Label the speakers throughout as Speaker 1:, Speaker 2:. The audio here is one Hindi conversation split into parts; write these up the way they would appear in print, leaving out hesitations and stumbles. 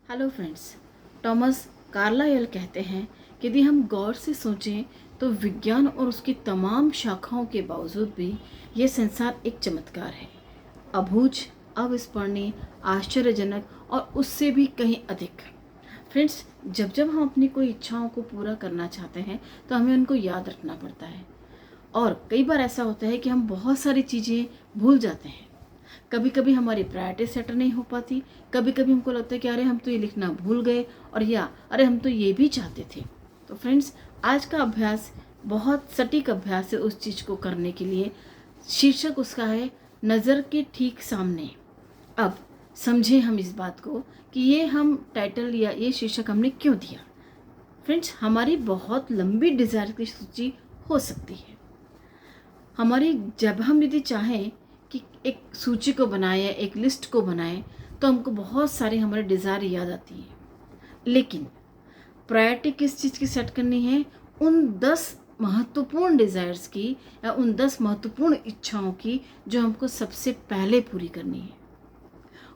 Speaker 1: Hello friends. टॉमस कार्लाइल कहते हैं कि यदि हम गौर से सोचें तो विज्ञान और उसकी तमाम शाखाओं के बावजूद भी ये संसार एक चमत्कार है, अबूझ, अविस्मरणीय, आश्चर्यजनक और उससे भी कहीं अधिक। फ्रेंड्स, जब जब हम अपनी कोई इच्छाओं को पूरा करना चाहते हैं तो हमें उनको याद रखना पड़ता है। और कई बार ऐसा होता है कि हम बहुत सारी चीज़ें भूल जाते हैं। कभी कभी हमारी प्रायोरिटी सेट नहीं हो पाती, कभी कभी हमको लगता है कि अरे हम तो ये लिखना भूल गए, और या अरे हम तो ये भी चाहते थे। तो फ्रेंड्स, आज का अभ्यास बहुत सटीक अभ्यास है उस चीज़ को करने के लिए। शीर्षक उसका है नज़र के ठीक सामने। अब समझें हम इस बात को कि ये हम टाइटल या ये शीर्षक हमने क्यों दिया। फ्रेंड्स, हमारी बहुत लंबी डिज़ायर की सूची हो सकती है। हमारी जब हम यदि चाहें कि एक सूची को बनाएं या एक लिस्ट को बनाएं तो हमको बहुत सारी हमारे डिज़ायर याद आती हैं, लेकिन प्रायोरिटी किस चीज़ की सेट करनी है? उन 10 महत्वपूर्ण डिज़ायर्स की या उन 10 महत्वपूर्ण इच्छाओं की जो हमको सबसे पहले पूरी करनी है।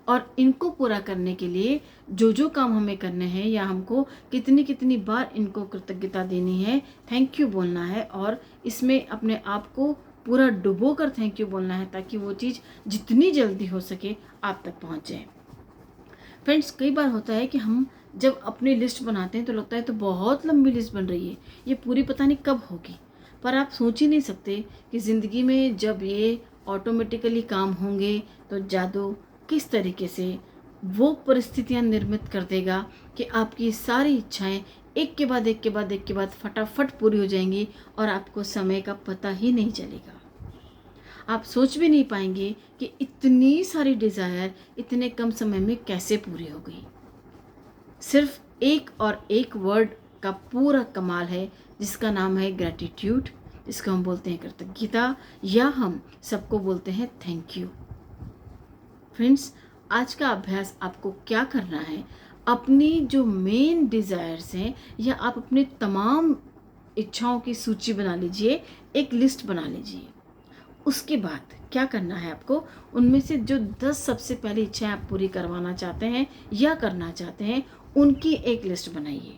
Speaker 1: और इनको पूरा करने के लिए जो जो काम हमें करने हैं या हमको कितनी कितनी बार इनको कृतज्ञता देनी है, थैंक यू बोलना है, और इसमें अपने आप को पूरा डुबो कर थैंक यू बोलना है ताकि वो चीज़ जितनी जल्दी हो सके आप तक पहुंच जाए। फ्रेंड्स, कई बार होता है कि हम जब अपनी लिस्ट बनाते हैं तो लगता है तो बहुत लंबी लिस्ट बन रही है, ये पूरी पता नहीं कब होगी। पर आप सोच ही नहीं सकते कि ज़िंदगी में जब ये ऑटोमेटिकली काम होंगे तो जादू किस तरीके से वो परिस्थितियां निर्मित कर देगा कि आपकी सारी इच्छाएं एक के बाद एक के बाद एक के बाद फटाफट पूरी हो जाएंगी और आपको समय का पता ही नहीं चलेगा। आप सोच भी नहीं पाएंगे कि इतनी सारी डिज़ायर इतने कम समय में कैसे पूरी हो गई। सिर्फ एक और एक वर्ड का पूरा कमाल है जिसका नाम है ग्रैटिट्यूड, जिसको हम बोलते हैं कृतज्ञता, या हम सबको बोलते हैं थैंक यू। फ्रेंड्स, आज का अभ्यास आपको क्या करना है? अपनी जो मेन डिज़ायर्स हैं या आप अपने तमाम इच्छाओं की सूची बना लीजिए, एक लिस्ट बना लीजिए। उसके बाद क्या करना है आपको? उनमें से जो 10 सबसे पहली इच्छाएं आप पूरी करवाना चाहते हैं या करना चाहते हैं, उनकी एक लिस्ट बनाइए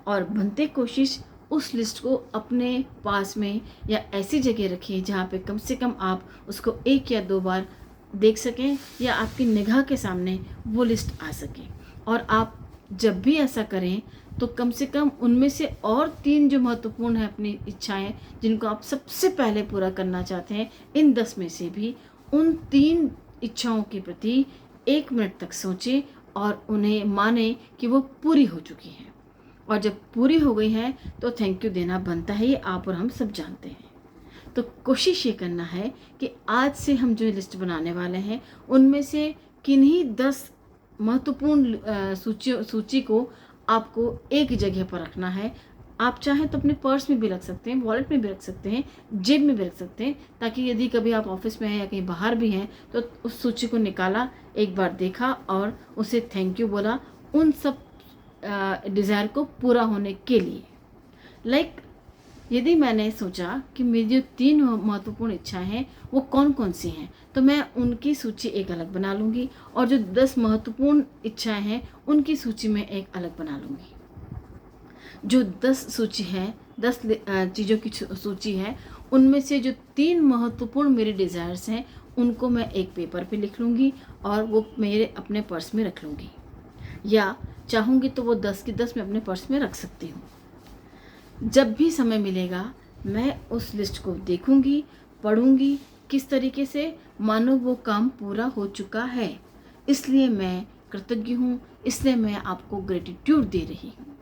Speaker 1: और बनते कोशिश उस लिस्ट को अपने पास में या ऐसी जगह रखिए जहाँ पे कम से कम आप उसको 1 या 2 बार देख सकें या आपकी निगाह के सामने वो लिस्ट आ सके। और आप जब भी ऐसा करें तो कम से कम उनमें से और 3 जो महत्वपूर्ण है अपनी इच्छाएं जिनको आप सबसे पहले पूरा करना चाहते हैं, इन 10 में से भी उन 3 इच्छाओं के प्रति 1 मिनट तक सोचें और उन्हें माने कि वो पूरी हो चुकी हैं। और जब पूरी हो गई हैं तो थैंक यू देना बनता है, ये आप और हम सब जानते हैं। तो कोशिश ये करना है कि आज से हम जो लिस्ट बनाने वाले हैं उनमें से किन्हीं 10 महत्वपूर्ण सूची को आपको एक जगह पर रखना है। आप चाहें तो अपने पर्स में भी रख सकते हैं, वॉलेट में भी रख सकते हैं, जेब में भी रख सकते हैं, ताकि यदि कभी आप ऑफिस में हैं या कहीं बाहर भी हैं तो उस सूची को निकाला, एक बार देखा और उसे थैंक यू बोला उन सब डिज़ायर को पूरा होने के लिए। यदि मैंने सोचा कि मेरी जो 3 महत्वपूर्ण इच्छाएं हैं वो कौन कौन सी हैं, तो मैं उनकी सूची एक अलग बना लूँगी और जो 10 महत्वपूर्ण इच्छाएं हैं उनकी सूची में एक अलग बना लूँगी। जो 10 सूची है, 10 चीज़ों की सूची है, उनमें से जो 3 महत्वपूर्ण मेरे डिज़ायर्स हैं उनको मैं एक पेपर पे लिख लूँगी और वो मेरे अपने पर्स में रख लूँगी, या चाहूँगी तो वो 10 की 10 मैं अपने पर्स में रख सकती हूँ। जब भी समय मिलेगा मैं उस लिस्ट को देखूंगी, पढ़ूंगी, किस तरीके से मानो वो काम पूरा हो चुका है। इसलिए मैं कृतज्ञ हूँ, इसलिए मैं आपको ग्रेटिट्यूड दे रही हूँ।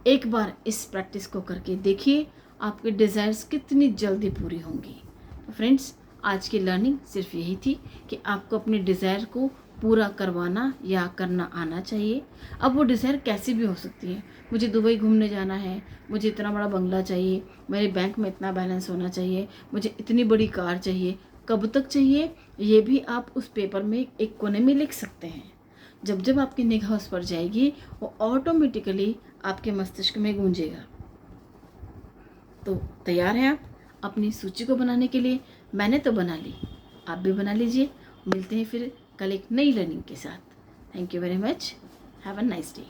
Speaker 1: एक बार इस प्रैक्टिस को करके देखिए, आपके डिज़ायर्स कितनी जल्दी पूरी होंगी। तो फ्रेंड्स, आज की लर्निंग सिर्फ यही थी कि आपको अपने डिज़ायर को पूरा करवाना या करना आना चाहिए। अब वो डिज़ायर कैसी भी हो सकती है। मुझे दुबई घूमने जाना है, मुझे इतना बड़ा बंगला चाहिए, मेरे बैंक में इतना बैलेंस होना चाहिए, मुझे इतनी बड़ी कार चाहिए, कब तक चाहिए, ये भी आप उस पेपर में एक कोने में लिख सकते हैं। जब जब आपकी निगाह उस पर जाएगी वो ऑटोमेटिकली आपके मस्तिष्क में गूंजेगा। तो तैयार हैं आप अपनी सूची को बनाने के लिए? मैंने तो बना ली, आप भी बना लीजिए। मिलते हैं फिर कल एक नई लर्निंग के साथ। Thank you very much. Have a nice day.